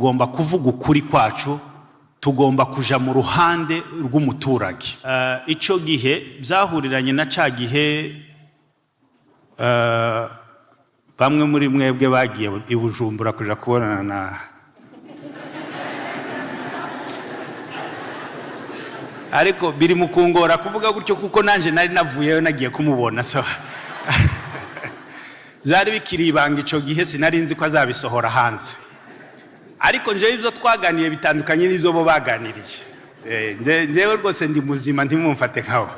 tugomba kuvuga ukuri kwacu, tugomba kuja mu ruhande rw'umuturage. Ico gihe byahuriranye na ca gihe bamwe muri mwebwe bagiye i Bujumbura kuja kubonana na ariko biri mukungora kuvuga gutyo kuko nanje nari navuyeyo nagiye kumubona, so byari bikiri ibanga ico gihe, sinari nzi ko azabisohora hanze. Ariko nje ibyo twaganiye bitandukanye n'ibyo bo baganiriye. Njewe rwose ndi muzima, ntimumfate nkaho.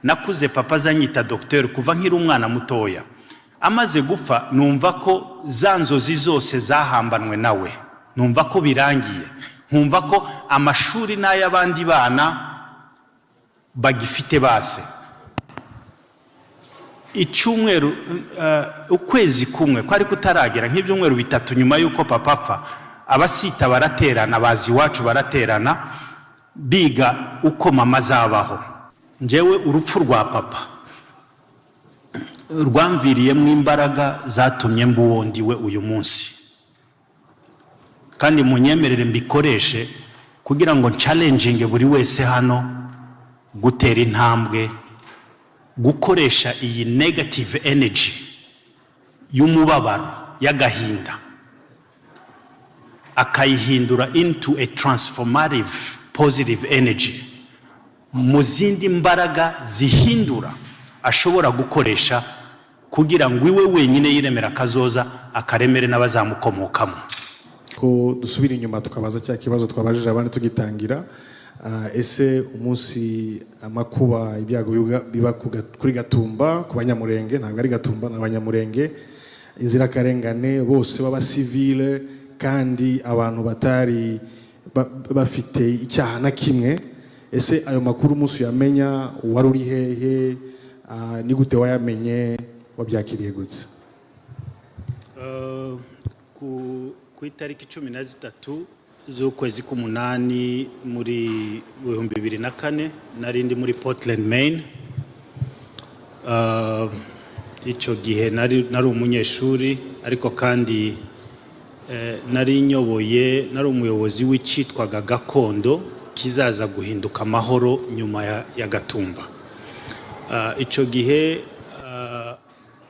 Nakuze papa zanyita docteur kuva nkiri umwana mutoya. Amaze gupfa numva ko zanzozi zose zahambanwe nawe, numva ko birangiye, nkumva ko amashuri n'ay'abandi bana bagifite base. Icyumweru ukwezi kumwe kwari kutaragera nk'ibyumweru bitatu nyuma yuko papa apfa, abasita baraterana, bazi iwacu baraterana biga uko mama azabaho. Njewe urupfu rwa papa rwamviriyemo imbaraga zatumye mbuwondiwe uyu munsi, kandi munyemerere mbikoreshe kugira ngo challenging buri wese hano gutera intambwe, gukoresha iyi negative energy y'umubabaro y'agahinda akayihindura into a transformative positive energy, mu zindi mbaraga zihindura ashobora gukoresha kugira ngo iwe wenyine yiremera kazoza akaremere n'abazamukomokamo. Ko dusubira inyuma tukabaza cya kibazo twabajije abandi tugitangira, ese umunsi amakuba ibyago biba kuri Gatumba ku Banyamurenge, ntabwo ari Gatumba n'Abanyamurenge, inzirakarengane bose baba civile kandi abantu batari bafite icyaha na kimwe, ese ayo makuru umunsi yamenya wari uri hehe, ni gute wayamenye, wabyakiriye gute? Ku itariki 13 z'ukwezi k'umunani muri 2004 narindi muri Portland, Maine. Ico gihe nari umunyeshuri, ariko kandi nari umuyobozi w'icitwaga Gakondo kizaza guhinduka amahoro nyuma ya Gatumba. Ico gihe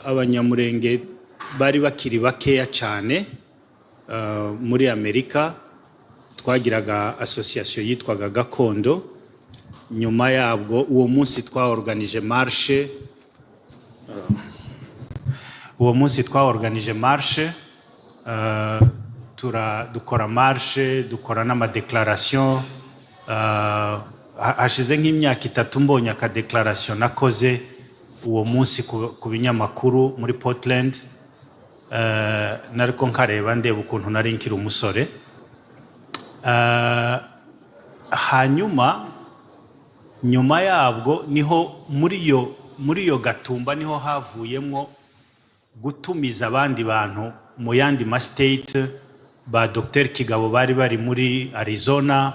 Abanyamurenge bari bakiri bakeya cyane. Muri Amerika twagiraga association yitwaga Gakondo. Nyuma yabwo uwo munsi twaorganije marche, dukora marche, dukora n'ama declaration. Hashize nk'imyaka 3 mbonye aka declaration nakoze uwo munsi ku binyamakuru muri Portland. Nariko nkareba ndeba ukuntu nari nkiri umusore. Hanyuma nyuma yabwo niho muri yo Gatumba niho havuyemo gutumiza abandi bantu mu yandi ma state. Ba Dr. Kigabo bari muri Arizona,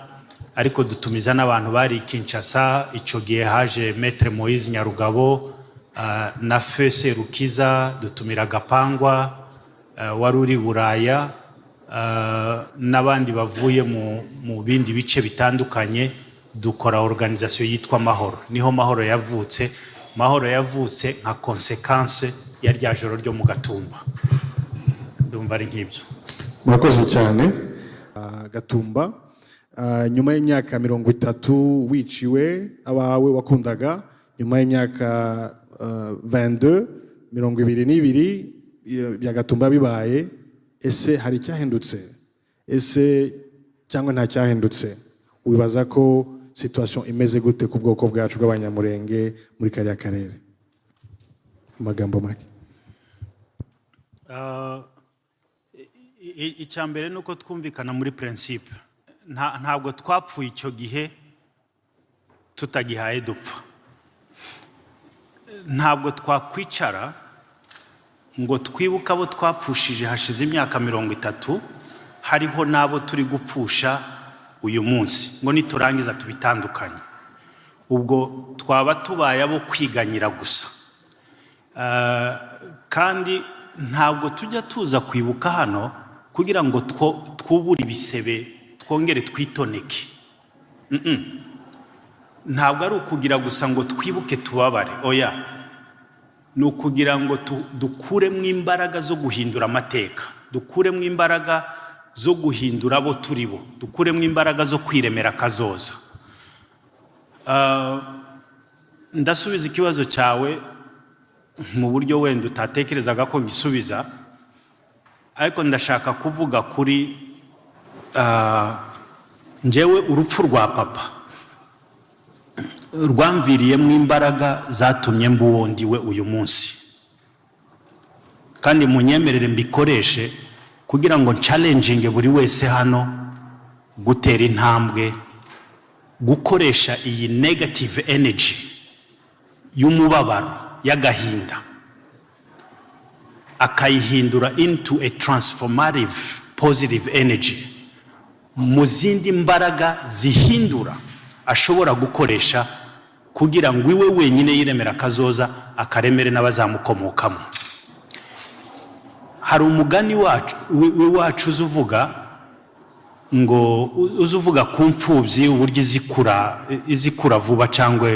ariko dutumiza n'abantu bari Kinshasa. Ico gihe haje Maître Moïse Nyarugabo na Fese Rukiza, dutumira Gapangwa wari uri Buraya, n'abandi bavuye mu bindi bice bitandukanye. Dukora organisation yitwa Mahoro. Niho Mahoro yavutse. Mahoro yavutse nka consequence ya rya joro ryo mu Gatumba. Ndumva ari nk'ibyo. Murakoze cyane. Gatumba, nyuma y'imyaka 30 wiciwe abawe wakundaga, nyuma y'imyaka 22 bya Gatumba bibaye, ese hari cyahindutse? Ese cyangwa nta cyahindutse? Wibaza ko situation imeze gute ku bwoko bwacu bw'Abanyamurenge muri kariya karere? Magambo make. Icyambere nuko twumvikana muri principe. Ntabwo twapfuye icyo gihe tutagihaye dupfa. Ntabwo twakwicara ngo twibuka abo twapfushije hashize imyaka 30, hariho nabo turi gupfusha uyu munsi ngo niturangiza tubitandukanye. Ubwo twaba tubaye abo kwiganyira gusa. Kandi ntabwo tujya tuza kwibuka hano kugira ngo twubure ibisebe twongere twitoneke. Ntabwo ari ukugira gusa ngo twibuke tubabare, oya, ni ukugira ngo dukuremo imbaraga zo guhindura amateka, dukuremo imbaraga zo guhindura abo turi bo, dukuremo imbaraga zo kwiremera kazoza. Ndasubiza ikibazo cyawe mu buryo wenda utatekerezaga ko ngisubiza, ariko ndashaka kuvuga kuri njyewe urupfu rwa papa rwamviriyemo imbaraga zatumye mbuwondiwe uyu munsi, kandi munyemerere mbikoreshe kugira ngo challenging buri wese hano gutera intambwe, gukoresha iyi negative energy y'umubabaro, y'agahinda, akayihindura into a transformative positive energy, mu zindi mbaraga zihindura ashobora gukoresha kugira ngo iwe wenyine yiremera kazoza, akaremere n'abazamukomokamo. Hari umugani wacu uzuvuga ngo uzuvuga ku mfubyi uburyo izikura vuba, cyangwa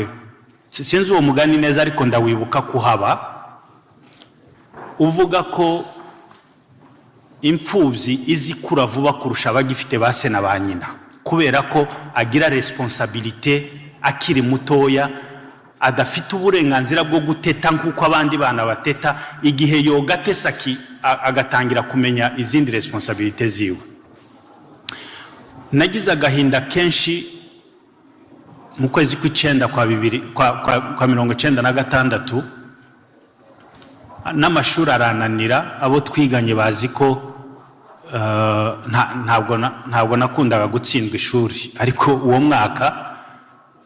sinzi uwo mugani neza ariko ndawibuka kuhaba, uvuga ko imfubyi izikura vuba kurusha abagifite ba se na ba nyina, kubera ko agira responsabilité akiri mutoya, adafite uburenganzira bwo guteta nk'uko abandi bana bateta, igihe yogatesa agatangira kumenya izindi responsabilité ziwe. Nagize agahinda kenshi mu kwezi kw'icenda kwa 1996, n'amashuri arananira, abo twiganye bazi ko ntabwo nakundaga gutsindwa ishuri, ariko uwo mwaka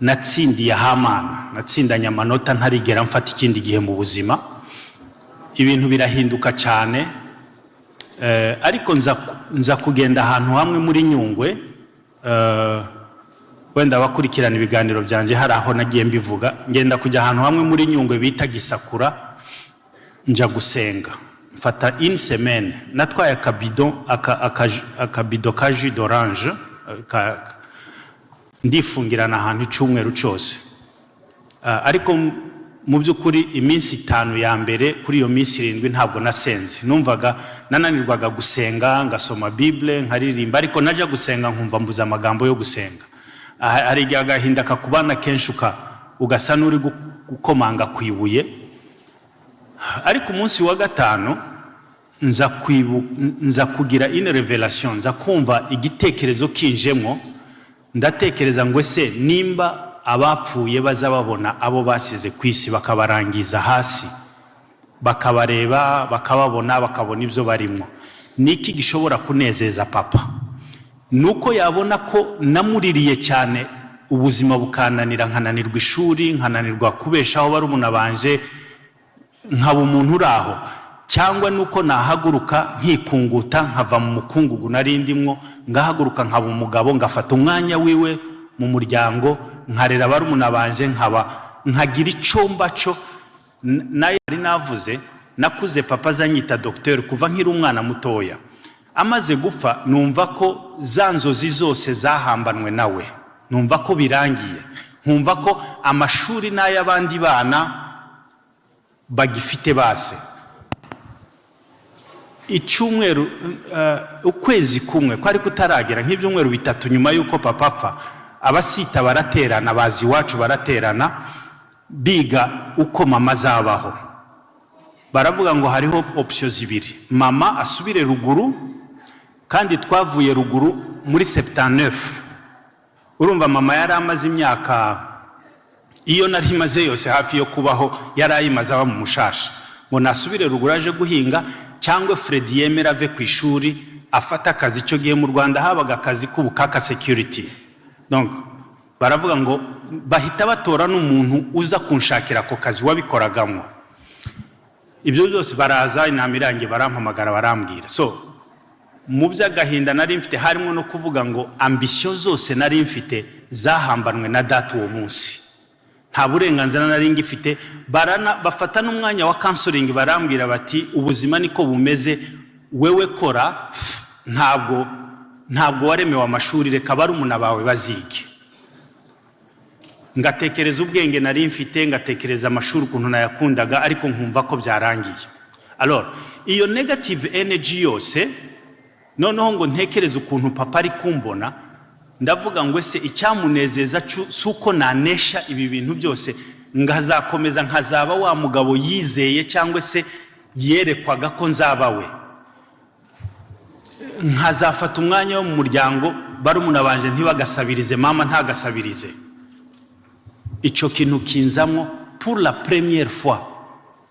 natsindiye Hamana, natsindanye amanota ntarigera mfata ikindi gihe mu buzima. Ibintu birahinduka cyane, ariko nza kugenda ahantu hamwe muri Nyungwe, wenda bakurikirana ibiganiro byanje hari aho nagiye mbivuga, ngenda kujya ahantu hamwe muri Nyungwe bita Gisakura, nja gusenga, mfata une semaine, natwaye akabido ka jus d'orange, ndifungirana ahantu icyumweru cyose. Ariko mu by'ukuri iminsi 5 ya mbere kuri iyo minsi 7 ntabwo nasenze, numvaga nananirwaga gusenga, ngasoma Bible, nkaririmba, ariko najya gusenga nkumva mbuza amagambo yo gusenga. Hari igihe agahinda kakubana kenshi ugasa n'uri gukomanga kwibuye. Ariko umunsi wa gatanu nza kugira une revelation, nza kumva igitekerezo kinjemo, ndatekereza ngo ese nimba abapfuye baza babona abo basize kwisi bakabarangiza hasi, bakabareba, bakababona, bakabona ibyo barimo, niki gishobora kunezeza papa? Nuko yabona ko namuririye cyane, ubuzima bukananira, nkananirwa ishuri, nkananirwa kubeshaho barumuna banje, nkaba umuntu uraho, cyangwa nuko nahaguruka nkikunguta, nkava mu mukungugu narindimwo, ngahaguruka nkaba umugabo, ngafata umwanya wiwe mu muryango, nkarera barumuna banje, nkagira icomba cyo. Naye ari navuze, nakuze papa zanyita docteur kuva nkiri umwana mutoya. Amaze gupfa numva ko zanzozi zose zahambanwe nawe, numva ko birangiye, nkumva ko amashuri n'ay'abandi bana bagifite base. Icyumweru ukwezi kumwe kwari kutaragera, nk'ibyumweru 3 nyuma yuko papa apfa, abasita baraterana, bazi iwacu baraterana, biga uko mama zabaho. Baravuga ngo hariho options 2, mama asubire ruguru, kandi twavuye ruguru muri 79. Urumva mama yari amaze imyaka, iyo nari maze yose hafi yo kubaho yari ayimaze aba mu mushasha, ngo nasubire ruguru aje guhinga, cyangwa Fred yemera ave ku ishuri afata akazi. Cyo gihe mu Rwanda habaga akazi k'ubukaka security, donc baravuga ngo bahita batora n'umuntu uza kunshakira ako kazi wabikoragamo. Ibyo byose baraza, inama irangiye barampamagara barambwira. So mu by'agahinda nari mfite harimo no kuvuga ngo ambition zose nari mfite zahambanwe na data uwo munsi. nta burenganzira nari ngifite. Bafata n'umwanya wa counseling barambwira bati ubuzima niko bumeze, wewe kora, ntabwo waremewe amashuri, reka barumuna bawe bazige. Ngatekereza ubwenge nari mfite, ngatekereza amashuri ukuntu nayakundaga, ariko nkumva ko byarangiye. Alors iyo negative energy yose, noneho ngo ntekereza ukuntu papa ari kumbona, ndavuga ngo ese icyamunezeza suko nanesha ibi bintu byose, ngazakomeza nkazaba wa mugabo yizeye cyangwa se yerekwaga ko nzaba we, nkazafata umwanya wo mu muryango barumuna banje ntibagasabirize, mama ntagasabirize. Icyo kintu kinzamwo pour la première fois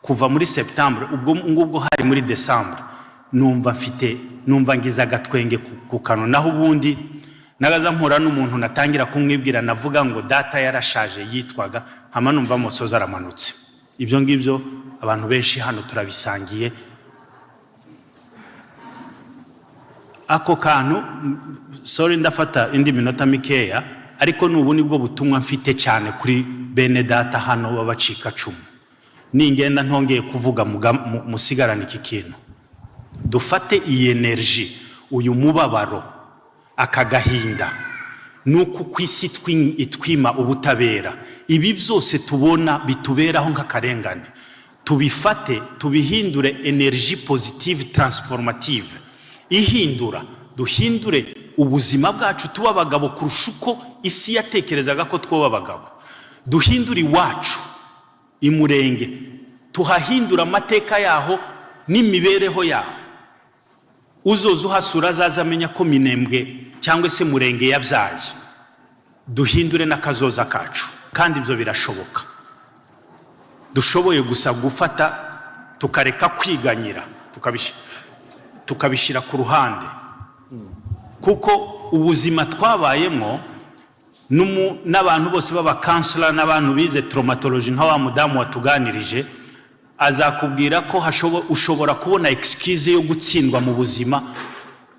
kuva muri septembre, ubwo hari muri décembre, numva ngize agatwenge ku kanwa. Naho ubundi nagaza mpura n'umuntu natangira kumwibwira, navuga ngo data yarashaje yitwaga, hama numva amosozi aramanutse. Ibyo ngibyo abantu benshi hano turabisangiye. Ako kantu, sorry ndafata indi minota mikeya, ariko n'ubu nibwo butumwa mfite cyane kuri bene data hano babacika cumu. Ningenda ntongeye kuvuga musigarana iki kintu. Dufate iyi energy, uyu mubabaro, akagahinda, nuko kwisi itwima ubutabera, ibi byose tubona bituberaho nk'akarengane, tubifate tubihindure energy positive transformative, ihindura, duhindure ubuzima bwacu tuba abagabo kurusha uko isi yatekerezaga ko twoba abagabo. Duhindure iwacu imurenge, tuhahindura amateka yaho n'imibereho yaho. Uzoza uhasura azamenya ko Minembwe cyangwa se Murenge yabyaye. Duhindure n'akazoza kacu, kandi ibyo birashoboka. Dushoboye gusa gufata tukareka kwiganyira, tukabishira ku ruhande, kuko ubuzima twabayemo n'abantu bose baba counselor n'abantu bize traumatology nka wa mudamu watuganirije, azakubwira ko ushobora kubona excuse yo gutsindwa mu buzima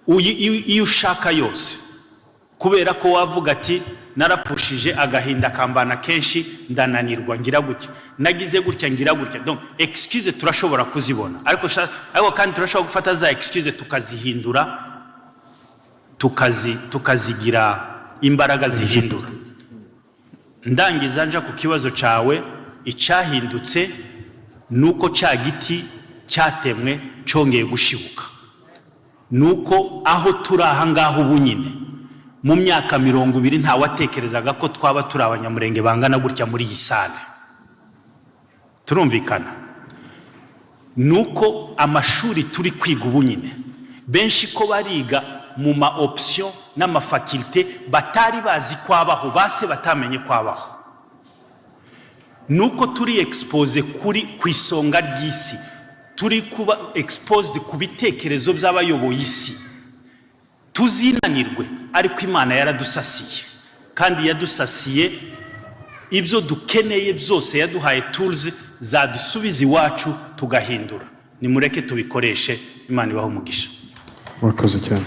iyo ushaka yose, kubera ko wavuga ati narapfushije agahinda kambana kenshi, ndananirwa ngira gutya, nagize gutya ngira gutya. Donc excuse turashobora kuzibona, ariko kandi turashobora gufata za excuse tukazihindura, tukazigira imbaraga zihindura. Ndangiza nja ku kibazo cawe, icyahindutse nuko cya giti cyatemwe cyongeye gushibuka, nuko aho turi aha ngaho ubu nyine mu myaka 20 nta watekerezaga ko twaba turi abanyamurenge bangana gutya muri iyi sale. Turumvikana? Nuko amashuri turi kwiga ubu nyine benshi ko bariga mu ma option n'amafakulte batari bazi kwabaho, base batamenye kwabaho. Nuko turi expose ku isonga ry'isi, turi kuba exposed ku bitekerezo by'abayoboye isi. Tuzinanirwe, ariko Imana yaradusasiye, kandi yadusasiye ibyo dukeneye byose, yaduhaye tools zadusubiza iwacu tugahindura. Nimureke tubikoreshe. Imana ibaho umugisha. Murakoze cyane.